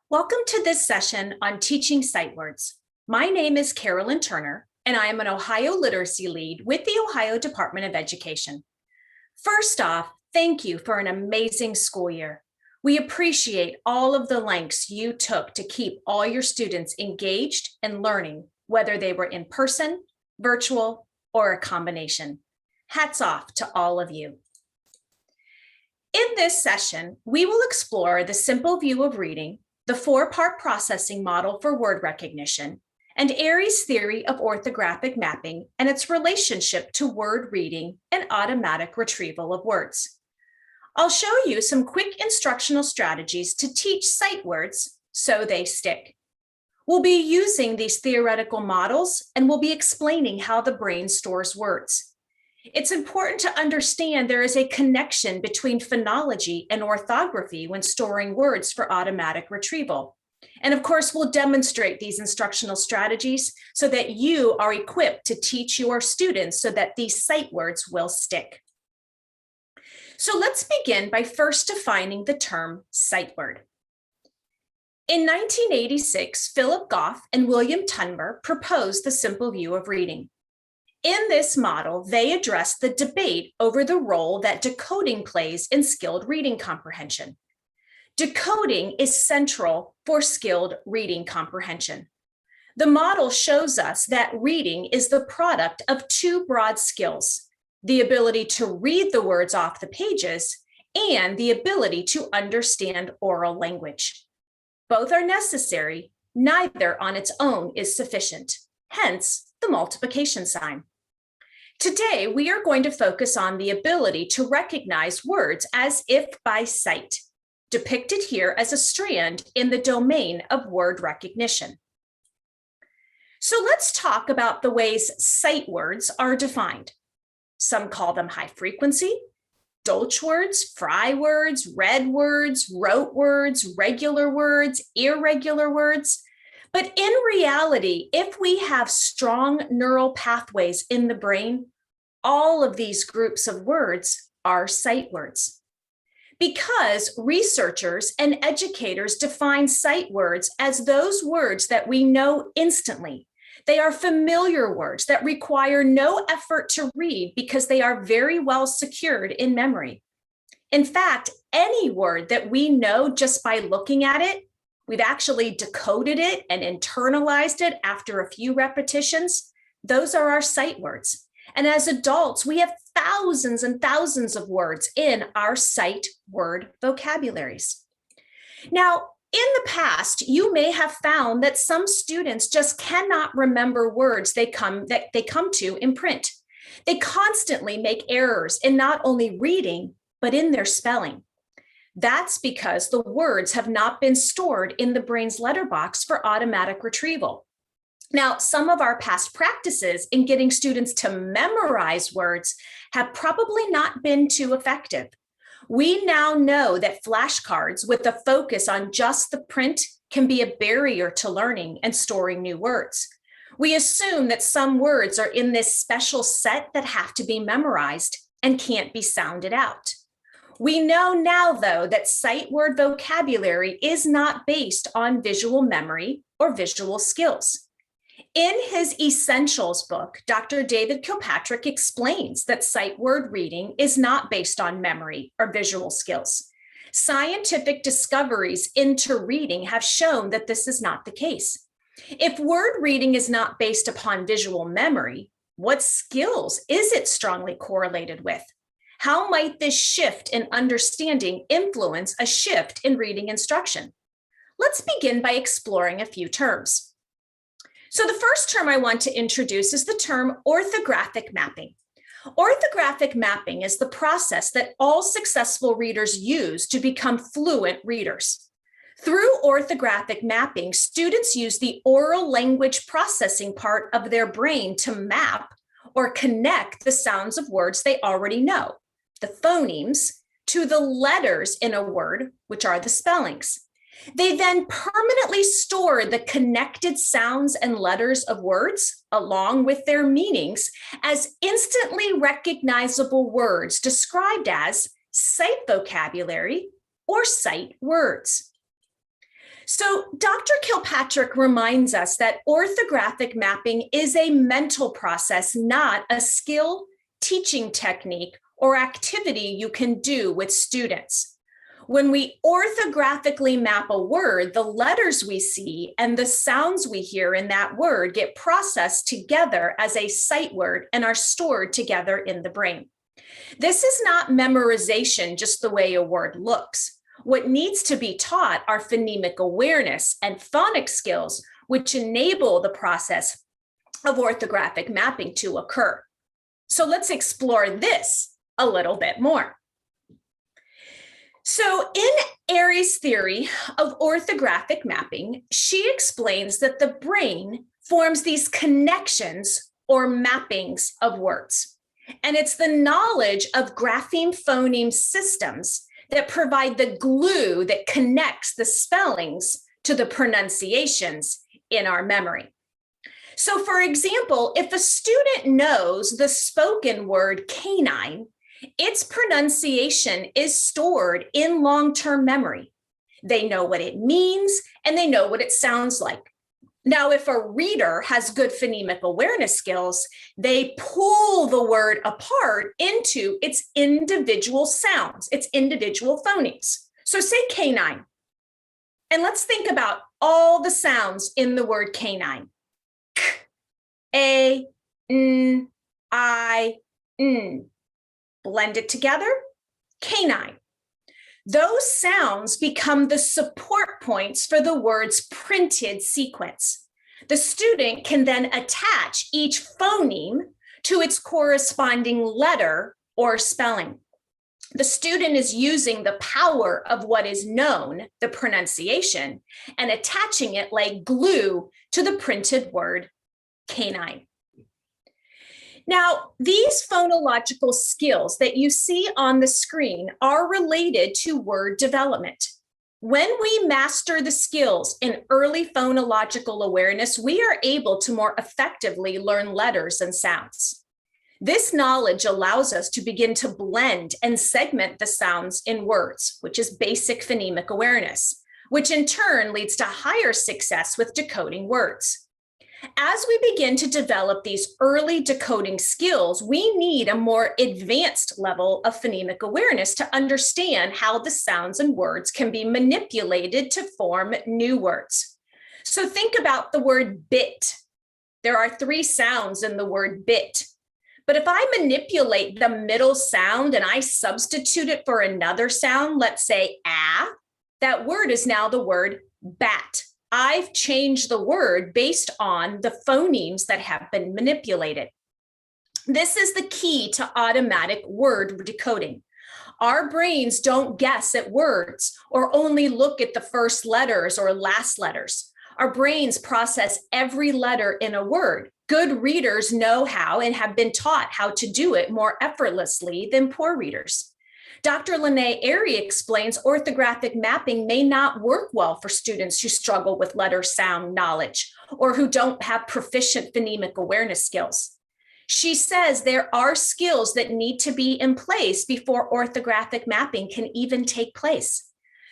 Welcome to this session on teaching sight words. My name is Carolyn Turner, and I am an Ohio Literacy Lead with the Ohio Department of Education. First off, thank you for an amazing school year. We appreciate all of the lengths you took to keep all your students engaged and learning, whether they were in person, virtual, or a combination. Hats off to all of you. In this session, we will explore the simple view of reading, the four-part processing model for word recognition, and Airy's theory of orthographic mapping and its relationship to word reading and automatic retrieval of words. I'll show you some quick instructional strategies to teach sight words so they stick. We'll be using these theoretical models and we'll be explaining how the brain stores words. It's important to understand there is a connection between phonology and orthography when storing words for automatic retrieval. And of course, we'll demonstrate these instructional strategies so that you are equipped to teach your students so that these sight words will stick. So let's begin by first defining the term sight word. In 1986, Philip Goff and William Tunber proposed the simple view of reading. In this model, they address the debate over the role that decoding plays in skilled reading comprehension. Decoding is central for skilled reading comprehension. The model shows us that reading is the product of two broad skills, the ability to read the words off the pages and the ability to understand oral language. Both are necessary, neither on its own is sufficient, hence the multiplication sign. Today, we are going to focus on the ability to recognize words as if by sight, depicted here as a strand in the domain of word recognition. So let's talk about the ways sight words are defined. Some call them high frequency, dolch words, fry words, read words, rote words, regular words, irregular words. But in reality, if we have strong neural pathways in the brain, all of these groups of words are sight words. Because researchers and educators define sight words as those words that we know instantly. They are familiar words that require no effort to read because they are very well secured in memory. In fact, any word that we know just by looking at it, we've actually decoded it and internalized it after a few repetitions, those are our sight words. And as adults, we have thousands and thousands of words in our sight word vocabularies. Now, in the past, you may have found that some students just cannot remember words that they come to in print. They constantly make errors in not only reading, but in their spelling. That's because the words have not been stored in the brain's letterbox for automatic retrieval. Now, some of our past practices in getting students to memorize words have probably not been too effective. We now know that flashcards with a focus on just the print can be a barrier to learning and storing new words. We assume that some words are in this special set that have to be memorized and can't be sounded out. We know now, though, that sight word vocabulary is not based on visual memory or visual skills. In his Essentials book, Dr. David Kilpatrick explains that sight word reading is not based on memory or visual skills. Scientific discoveries into reading have shown that this is not the case. If word reading is not based upon visual memory, what skills is it strongly correlated with? How might this shift in understanding influence a shift in reading instruction? Let's begin by exploring a few terms. So the first term I want to introduce is the term orthographic mapping. Orthographic mapping is the process that all successful readers use to become fluent readers. Through orthographic mapping, students use the oral language processing part of their brain to map or connect the sounds of words they already know, the phonemes, to the letters in a word, which are the spellings. They then permanently store the connected sounds and letters of words, along with their meanings, as instantly recognizable words described as sight vocabulary or sight words. So, Dr. Kilpatrick reminds us that orthographic mapping is a mental process, not a skill, teaching technique, or activity you can do with students. When we orthographically map a word, the letters we see and the sounds we hear in that word get processed together as a sight word and are stored together in the brain. This is not memorization just the way a word looks. What needs to be taught are phonemic awareness and phonics skills, which enable the process of orthographic mapping to occur. So let's explore this a little bit more. So in Aries' theory of orthographic mapping, she explains that the brain forms these connections or mappings of words. And it's the knowledge of grapheme-phoneme systems that provide the glue that connects the spellings to the pronunciations in our memory. So for example, if a student knows the spoken word canine, its pronunciation is stored in long-term memory. They know what it means and they know what it sounds like. Now, if a reader has good phonemic awareness skills, they pull the word apart into its individual sounds, its individual phonemes. So say canine, and let's think about all the sounds in the word canine. K, A, N, I, N. Blend it together, canine. Those sounds become the support points for the word's printed sequence. The student can then attach each phoneme to its corresponding letter or spelling. The student is using the power of what is known, the pronunciation, and attaching it like glue to the printed word canine. Now, these phonological skills that you see on the screen are related to word development. When we master the skills in early phonological awareness, we are able to more effectively learn letters and sounds. This knowledge allows us to begin to blend and segment the sounds in words, which is basic phonemic awareness, which in turn leads to higher success with decoding words. As we begin to develop these early decoding skills, we need a more advanced level of phonemic awareness to understand how the sounds and words can be manipulated to form new words. So think about the word bit. There are 3 sounds in the word bit. But if I manipulate the middle sound and I substitute it for another sound, let's say ah, that word is now the word bat. I've changed the word based on the phonemes that have been manipulated. This is the key to automatic word decoding. Our brains don't guess at words or only look at the first letters or last letters. Our brains process every letter in a word. Good readers know how and have been taught how to do it more effortlessly than poor readers. Dr. Lene Airy explains orthographic mapping may not work well for students who struggle with letter sound knowledge or who don't have proficient phonemic awareness skills. She says there are skills that need to be in place before orthographic mapping can even take place.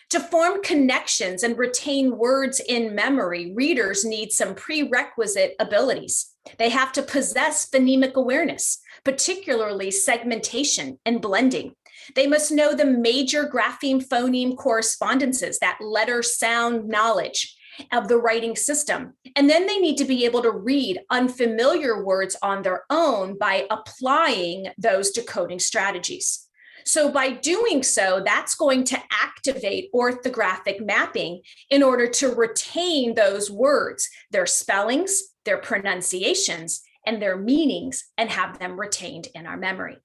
To form connections and retain words in memory, readers need some prerequisite abilities. They have to possess phonemic awareness, particularly segmentation and blending. They must know the major grapheme-phoneme correspondences, that letter sound knowledge of the writing system. And then they need to be able to read unfamiliar words on their own by applying those decoding strategies. So by doing so, that's going to activate orthographic mapping in order to retain those words, their spellings, their pronunciations, and their meanings, and have them retained in our memory.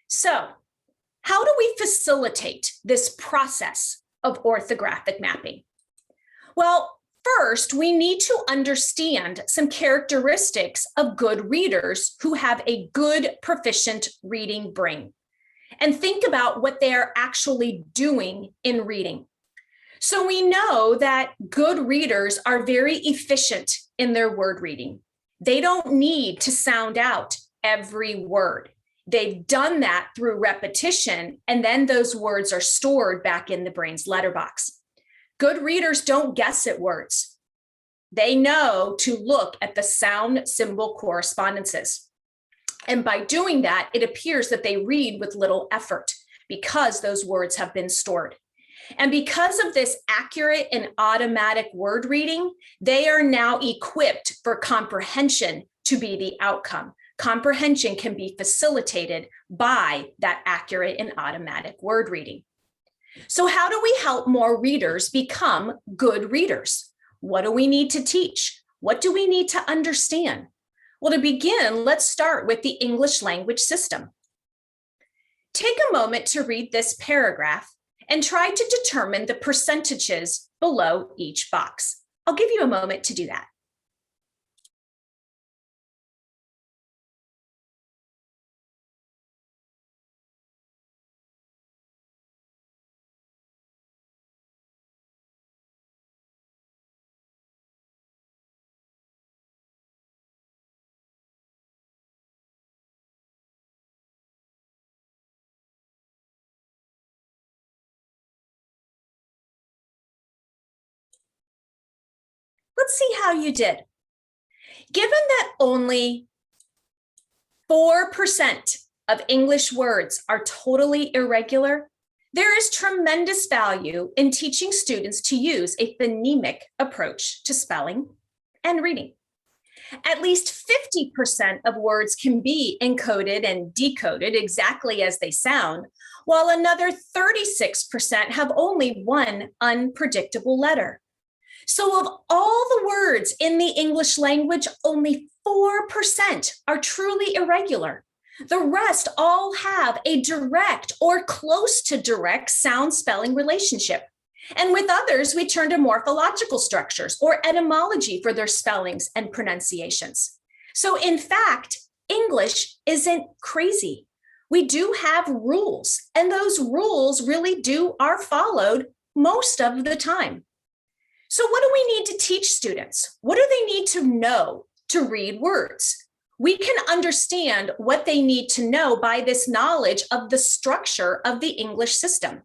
So, how do we facilitate this process of orthographic mapping? Well, first, we need to understand some characteristics of good readers who have a good, proficient reading brain, and think about what they are actually doing in reading. So we know that good readers are very efficient in their word reading. They don't need to sound out every word. They've done that through repetition, and then those words are stored back in the brain's letterbox. Good readers don't guess at words. They know to look at the sound symbol correspondences. And by doing that, it appears that they read with little effort because those words have been stored. And because of this accurate and automatic word reading, they are now equipped for comprehension to be the outcome. Comprehension can be facilitated by that accurate and automatic word reading. So how do we help more readers become good readers? What do we need to teach? What do we need to understand? Well, to begin, let's start with the English language system. Take a moment to read this paragraph and try to determine the percentages below each box. I'll give you a moment to do that. Let's see how you did. Given that only 4% of English words are totally irregular, there is tremendous value in teaching students to use a phonemic approach to spelling and reading. At least 50% of words can be encoded and decoded exactly as they sound, while another 36% have only one unpredictable letter. So of all the words in the English language, only 4% are truly irregular. The rest all have a direct or close to direct sound-spelling relationship. And with others, we turn to morphological structures or etymology for their spellings and pronunciations. So in fact, English isn't crazy. We do have rules, and those rules really are followed most of the time. So what do we need to teach students? What do they need to know to read words? We can understand what they need to know by this knowledge of the structure of the English system.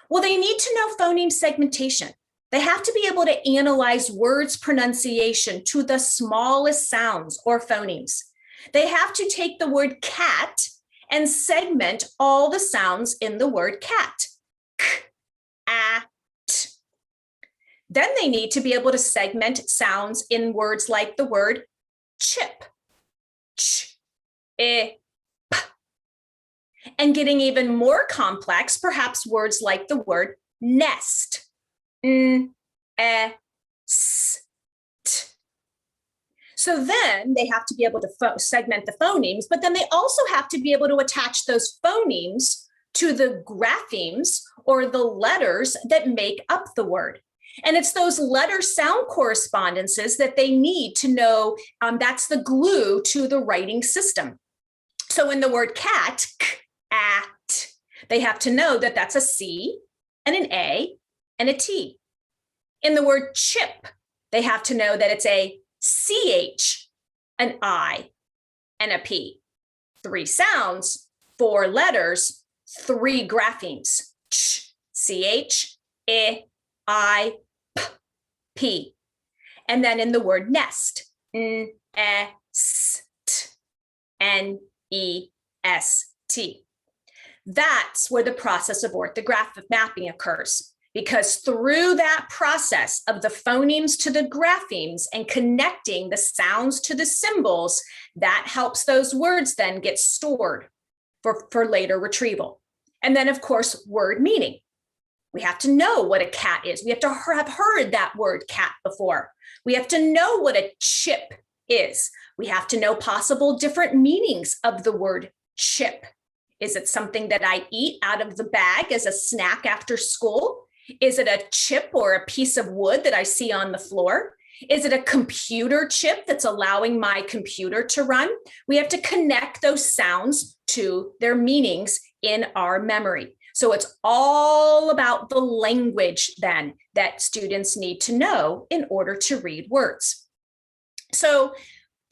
Well, they need to know phoneme segmentation. They have to be able to analyze words' pronunciation to the smallest sounds or phonemes. They have to take the word cat and segment all the sounds in the word cat. K, a, t. Then they need to be able to segment sounds in words like the word chip, ch, I, p. And getting even more complex, perhaps words like the word nest, n, e, s, t. So then they have to be able to segment the phonemes, but then they also have to be able to attach those phonemes to the graphemes or the letters that make up the word. And it's those letter sound correspondences that they need to know. That's the glue to the writing system. So in the word cat, k, a, t, they have to know that that's a C and an A and a T. In the word chip, they have to know that it's a CH, an I, and a P. 3 sounds, 4 letters, 3 graphemes. Ch, CH, I, P. And then in the word nest, N, E, S, T, N, E, S, T. That's where the process of orthographic mapping occurs, because through that process of the phonemes to the graphemes and connecting the sounds to the symbols, that helps those words then get stored for later retrieval. And then, of course, word meaning. We have to know what a cat is. We have to have heard that word cat before. We have to know what a chip is. We have to know possible different meanings of the word chip. Is it something that I eat out of the bag as a snack after school? Is it a chip or a piece of wood that I see on the floor? Is it a computer chip that's allowing my computer to run? We have to connect those sounds to their meanings in our memory. So it's all about the language then that students need to know in order to read words. So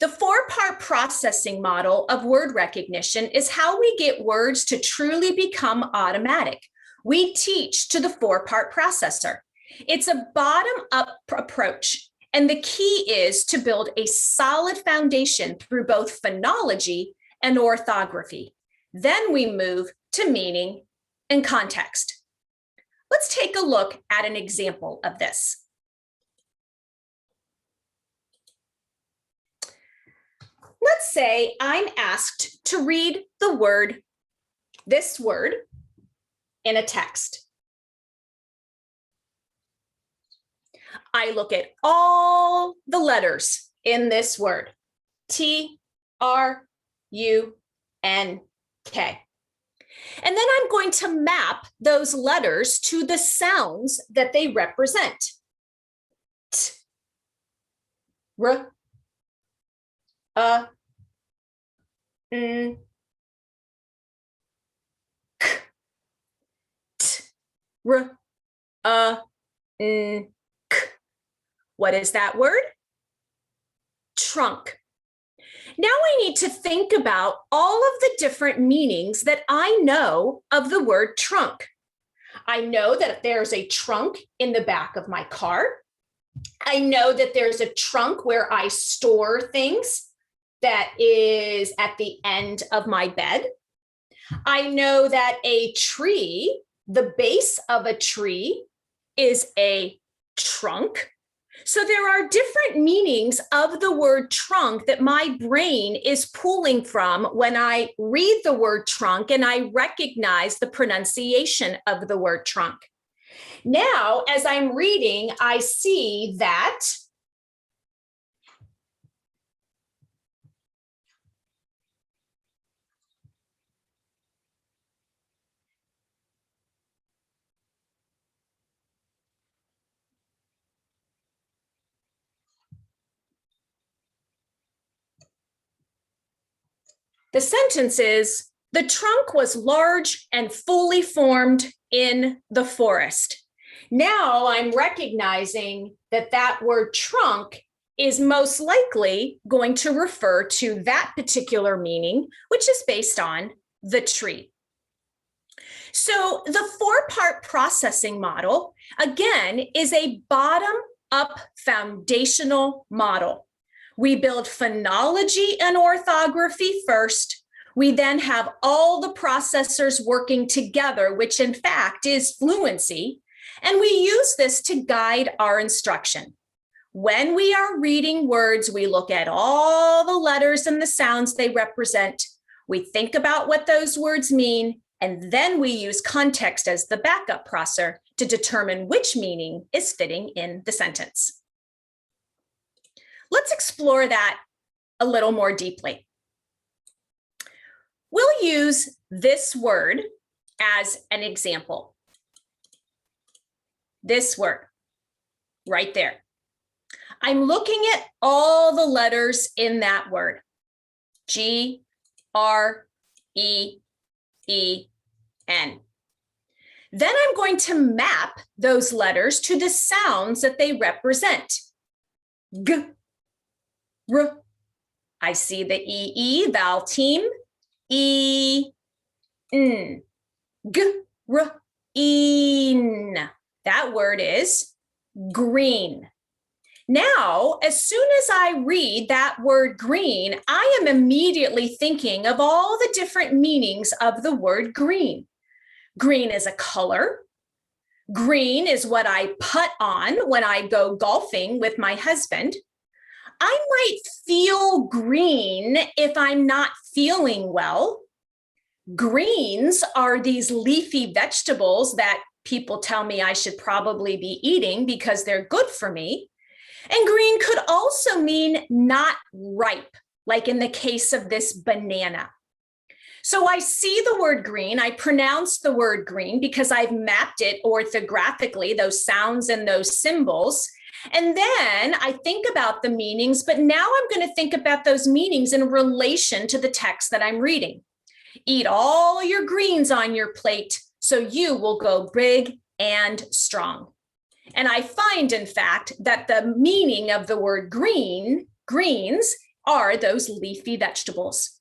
the 4-part processing model of word recognition is how we get words to truly become automatic. We teach to the 4-part processor. It's a bottom-up approach, and the key is to build a solid foundation through both phonology and orthography. Then we move to meaning and context. Let's take a look at an example of this. Let's say I'm asked to read this word in a text. I look at all the letters in this word, T, R, U, N, K. And then I'm going to map those letters to the sounds that they represent. T, R, N, K, T, R, N, K. What is that word? Trunk. Now I need to think about all of the different meanings that I know of the word trunk. I know that there's a trunk in the back of my car. I know that there's a trunk where I store things that is at the end of my bed. I know that a tree, the base of a tree, is a trunk. So there are different meanings of the word trunk that my brain is pulling from when I read the word trunk and I recognize the pronunciation of the word trunk. Now, as I'm reading, I see that the sentence is, the trunk was large and fully formed in the forest. Now I'm recognizing that that word trunk is most likely going to refer to that particular meaning, which is based on the tree. So the four-part processing model, again, is a bottom-up foundational model. We build phonology and orthography first. We then have all the processors working together, which in fact is fluency. And we use this to guide our instruction. When we are reading words, we look at all the letters and the sounds they represent. We think about what those words mean, and then we use context as the backup processor to determine which meaning is fitting in the sentence. Let's explore that a little more deeply. We'll use this word as an example. This word right there. I'm looking at all the letters in that word. G, R, E, E, N. Then I'm going to map those letters to the sounds that they represent. G, R. I see the E, vowel team. E, N. G, R, een. That word is green. Now, as soon as I read that word green, I am immediately thinking of all the different meanings of the word green. Green is a color. Green is what I putt on when I go golfing with my husband. I might feel green if I'm not feeling well. Greens are these leafy vegetables that people tell me I should probably be eating because they're good for me. And green could also mean not ripe, like in the case of this banana. So I see the word green, I pronounce the word green because I've mapped it orthographically, those sounds and those symbols. And then I think about the meanings, but now I'm going to think about those meanings in relation to the text that I'm reading. Eat all your greens on your plate so you will go big and strong. And I find, in fact, that the meaning of the word greens are those leafy vegetables.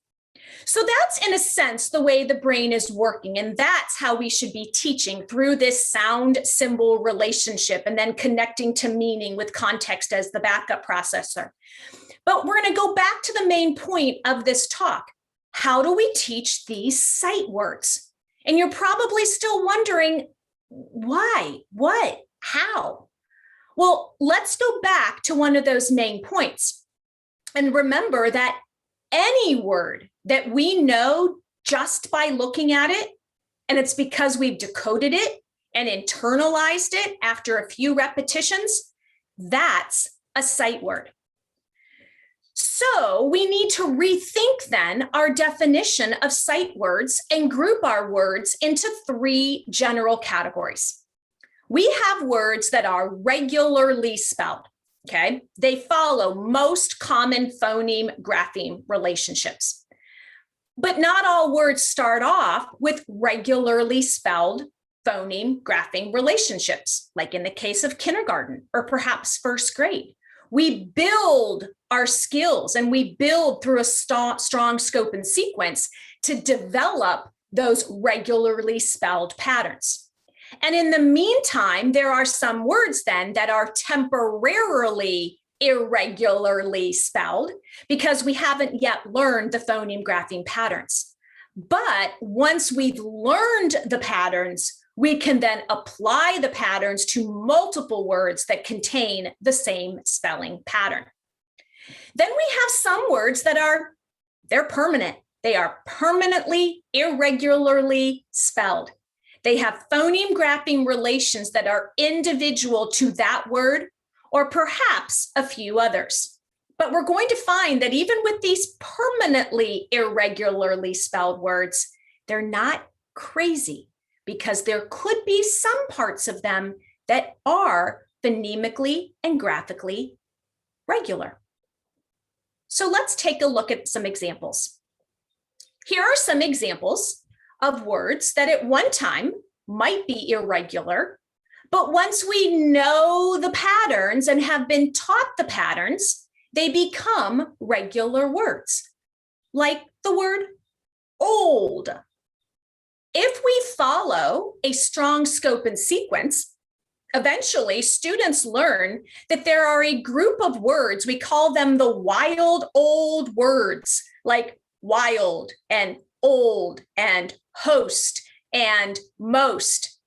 So that's, in a sense, the way the brain is working. And that's how we should be teaching, through this sound symbol relationship and then connecting to meaning with context as the backup processor. But we're going to go back to the main point of this talk. How do we teach these sight words? And you're probably still wondering, why, what, how? Well, let's go back to one of those main points. And remember that any word that we know just by looking at it, and it's because we've decoded it and internalized it after a few repetitions, that's a sight word. So we need to rethink then our definition of sight words and group our words into 3 general categories. We have words that are regularly spelled. Okay, they follow most common phoneme-grapheme relationships. But not all words start off with regularly spelled phoneme-grapheme relationships, like in the case of kindergarten or perhaps first grade. We build our skills and we build through a strong scope and sequence to develop those regularly spelled patterns. And in the meantime, there are some words then that are temporarily irregularly spelled because we haven't yet learned the phoneme grapheme patterns. But once we've learned the patterns, we can then apply the patterns to multiple words that contain the same spelling pattern. Then we have some words that they're permanent. They are permanently irregularly spelled. They have phoneme grapheme relations that are individual to that word, or perhaps a few others. But we're going to find that even with these permanently irregularly spelled words, they're not crazy, because there could be some parts of them that are phonemically and graphically regular. So let's take a look at some examples. Here are some examples of words that at one time might be irregular, but once we know the patterns and have been taught the patterns, they become regular words, like the word old. If we follow a strong scope and sequence, eventually students learn that there are a group of words, we call them the wild old words, like wild and old and host and most.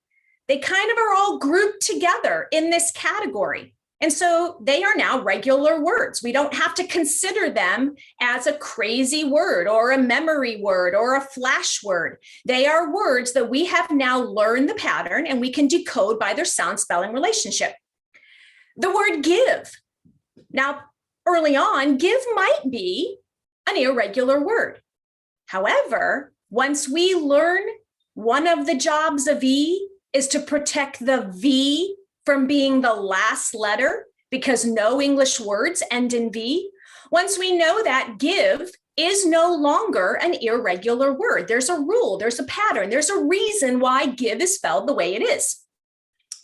They kind of are all grouped together in this category. And so they are now regular words. We don't have to consider them as a crazy word or a memory word or a flash word. They are words that we have now learned the pattern and we can decode by their sound spelling relationship. The word give. Now, early on, give might be an irregular word. However, once we learn one of the jobs of E is to protect the V from being the last letter, because no English words end in V. Once we know that, give is no longer an irregular word. There's a rule, there's a pattern, there's a reason why give is spelled the way it is.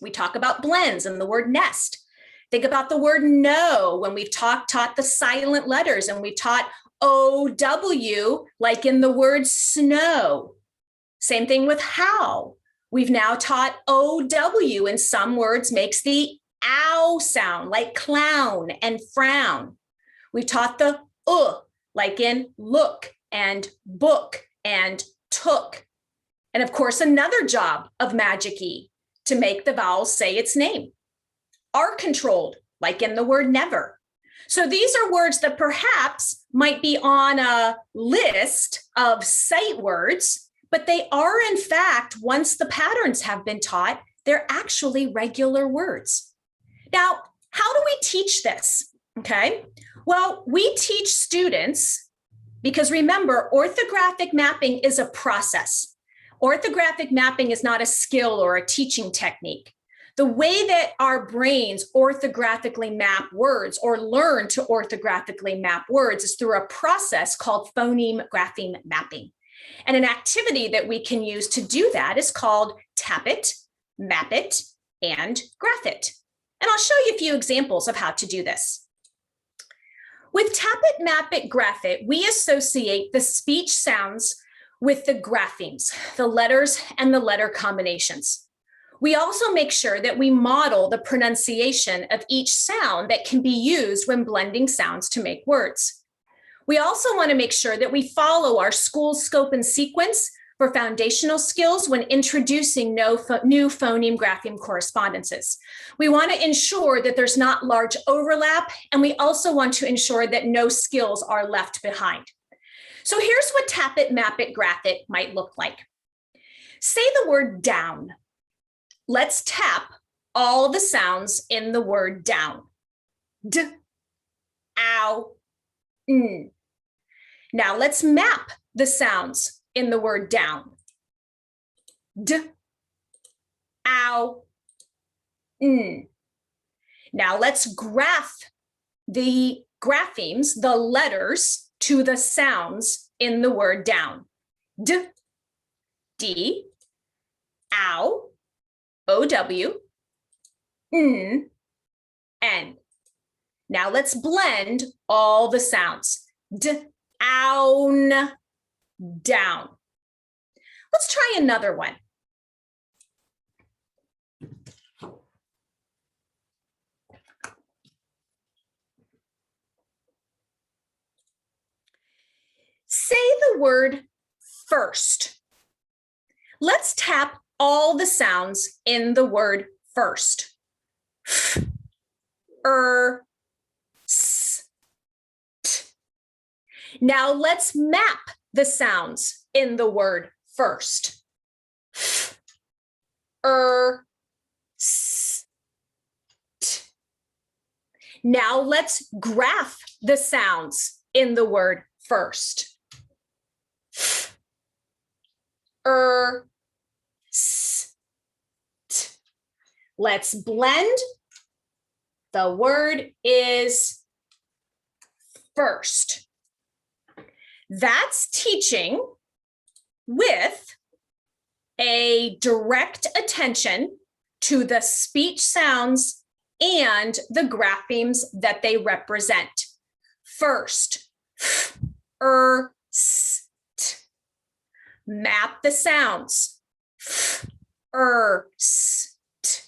We talk about blends and the word nest. Think about the word no when we've taught the silent letters, and we've taught OW, like in the word snow. Same thing with how. We've now taught OW, and some words makes the ow sound, like clown and frown. We taught the like in look and book and took. And of course, another job of Magic E, to make the vowel say its name. Are controlled, like in the word never. So these are words that perhaps might be on a list of sight words, but they are, in fact, once the patterns have been taught, they're actually regular words. Now, how do we teach this? Okay, well, we teach students, because remember, orthographic mapping is a process. Orthographic mapping is not a skill or a teaching technique. The way that our brains orthographically map words or learn to orthographically map words is through a process called phoneme grapheme mapping. And an activity that we can use to do that is called tap it, map it, and graph it. And I'll show you a few examples of how to do this. With Tap It, Map It, Graph It, we associate the speech sounds with the graphemes, the letters and the letter combinations. We also make sure that we model the pronunciation of each sound that can be used when blending sounds to make words. We also want to make sure that we follow our school scope and sequence for foundational skills when introducing new phoneme grapheme correspondences. We want to ensure that there's not large overlap, and we also want to ensure that no skills are left behind. So here's what Tap It, Map It, Graph It might look like. Say the word down. Let's tap all the sounds in the word down. D, ow, n. Now let's map the sounds in the word down. D, ow, n. Now let's graph the graphemes, the letters to the sounds in the word down. D, D, ow, O-W, n, n. Now let's blend all the sounds. D, own, down. Let's try another one. Say the word first. Let's tap all the sounds in the word first. F, s, t. Now let's map the sounds in the word first. F, s, t. Now let's graph the sounds in the word first. F, s, t. Let's blend. The word is first. That's teaching with a direct attention to the speech sounds and the graphemes that they represent. First, f, s, t. Map the sounds. F, s, t.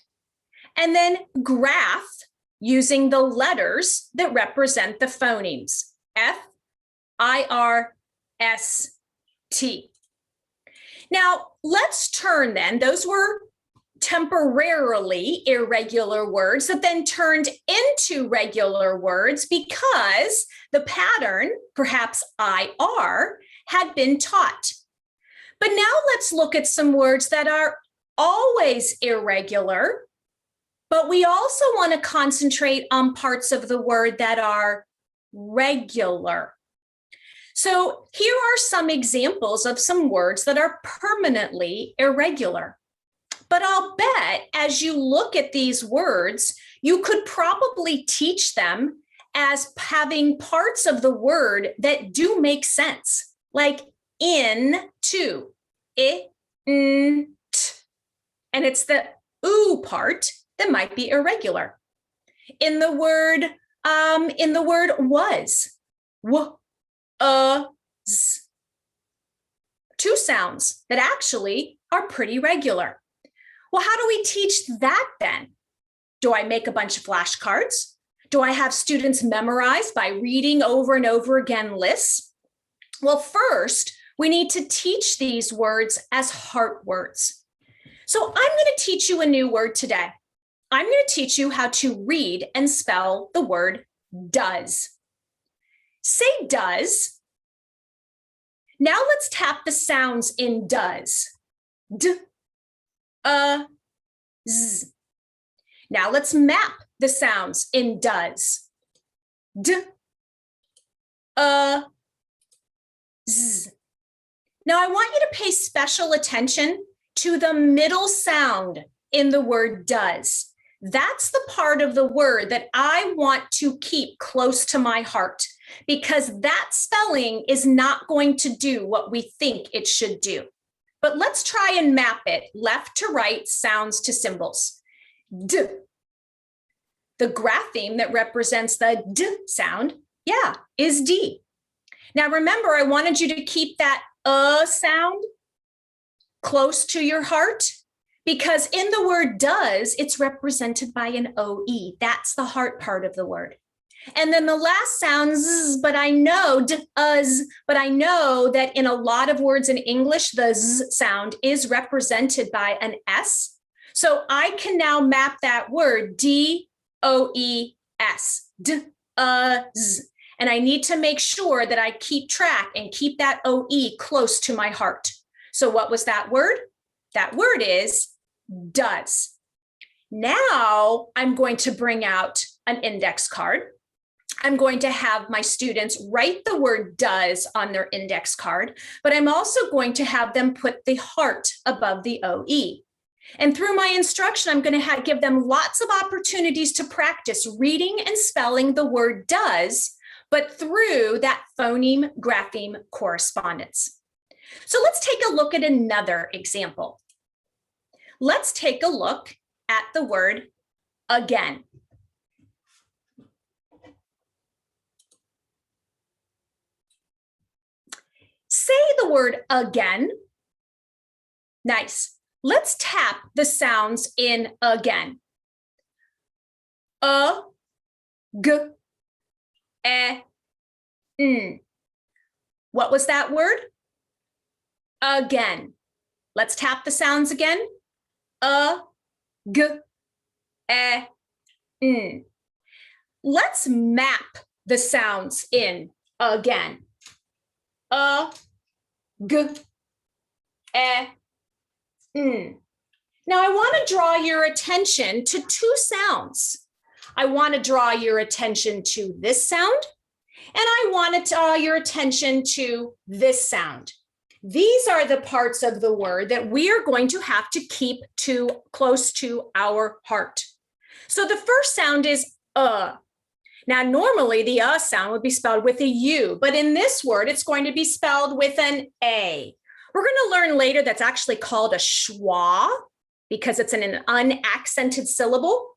And then graph using the letters that represent the phonemes. F, I, R, S, T. Now, let's turn then. Those were temporarily irregular words that then turned into regular words because the pattern, perhaps IR, had been taught. But now let's look at some words that are always irregular, but we also want to concentrate on parts of the word that are regular. So here are some examples of some words that are permanently irregular. But I'll bet as you look at these words, you could probably teach them as having parts of the word that do make sense, like in, to, it, n, t. And it's the oo part that might be irregular. In the word was, z. Two sounds that actually are pretty regular. Well, how do we teach that then? Do I make a bunch of flashcards? Do I have students memorize by reading over and over again lists? Well, first, we need to teach these words as heart words. So I'm going to teach you a new word today. I'm going to teach you how to read and spell the word does. Say does. Now let's tap the sounds in does. D, z. Now let's map the sounds in does. D, z. Now I want you to pay special attention to the middle sound in the word does. That's the part of the word that I want to keep close to my heart because that spelling is not going to do what we think it should do. But let's try and map it left to right, sounds to symbols. D. The grapheme that represents the D sound Yeah, is D. Now remember, I wanted you to keep that sound close to your heart, because in the word does, it's represented by an OE. That's the heart part of the word. And then the last sound, z, but I know, but I know that in a lot of words in English, the z sound is represented by an S. So I can now map that word D-O-E-S, d-z. And I need to make sure that I keep track and keep that OE close to my heart. So what was that word? That word is does. Now I'm going to bring out an index card. I'm going to have my students write the word does on their index card, but I'm also going to have them put the heart above the OE. And through my instruction, I'm going to give them lots of opportunities to practice reading and spelling the word does, but through that phoneme-grapheme correspondence. So let's take a look at another example. Let's take a look at the word again. Say the word again. Nice. Let's tap the sounds in again. A, g, e, n. What was that word? Again. Let's tap the sounds again. A, g, e, n. Let's map the sounds in again. A, g, e, n. Now I want to draw your attention to two sounds. I want to draw your attention to this sound, and I want to draw your attention to this sound. These are the parts of the word that we are going to have to keep close to our heart. So the first sound is Now, normally the sound would be spelled with a U, but in this word, it's going to be spelled with an A. We're going to learn later that's actually called a schwa because it's an unaccented syllable.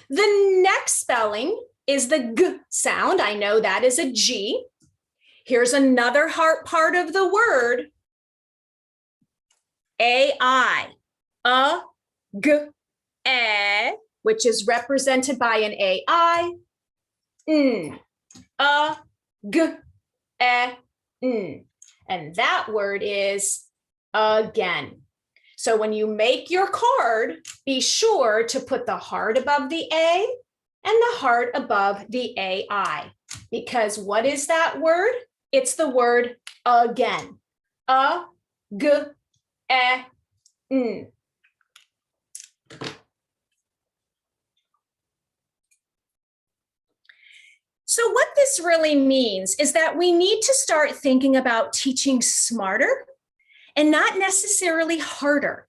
The next spelling is the G sound. I know that is a G. Here's another heart part of the word, AI, G, E, which is represented by an AI, G, E, N. And that word is again. So when you make your card, be sure to put the heart above the A and the heart above the AI. Because what is that word? It's the word again. G, E, N. So what this really means is that we need to start thinking about teaching smarter and not necessarily harder.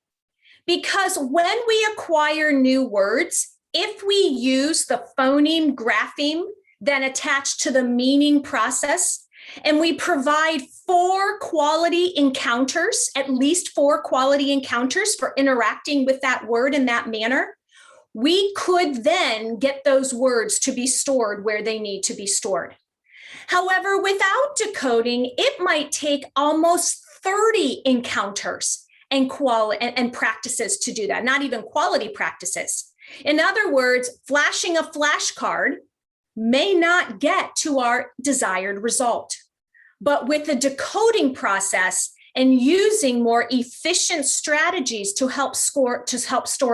Because when we acquire new words, if we use the phoneme grapheme then attached to the meaning process, and we provide 4 quality encounters, at least 4 quality encounters for interacting with that word in that manner, we could then get those words to be stored where they need to be stored. However, without decoding, it might take almost 30 encounters and practices to do that, not even quality practices. In other words, flashing a flashcard may not get to our desired result. But with the decoding process and using more efficient strategies to help store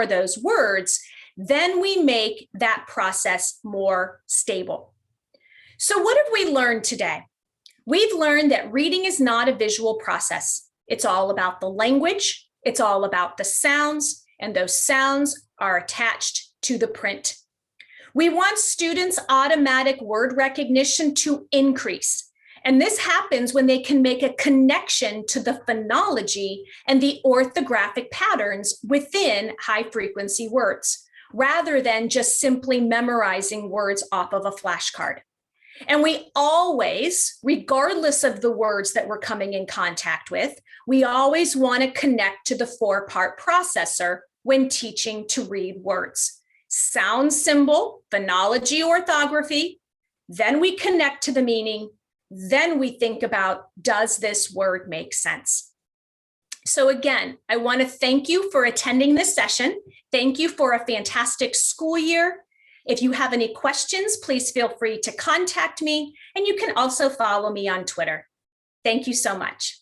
those words, then we make that process more stable. So what have we learned today? We've learned that reading is not a visual process. It's all about the language, it's all about the sounds, and those sounds are attached to the print. We want students' automatic word recognition to increase. And this happens when they can make a connection to the phonology and the orthographic patterns within high-frequency words, rather than just simply memorizing words off of a flashcard. And we always, regardless of the words that we're coming in contact with, we always want to connect to the 4-part processor when teaching to read words. Sound symbol, phonology, orthography, Then we connect to the meaning. Then we think about, does this word make sense? So again, I want to thank you for attending this session. Thank you for a fantastic school year. If you have any questions, please feel free to contact me, and you can also follow me on Twitter. Thank you so much.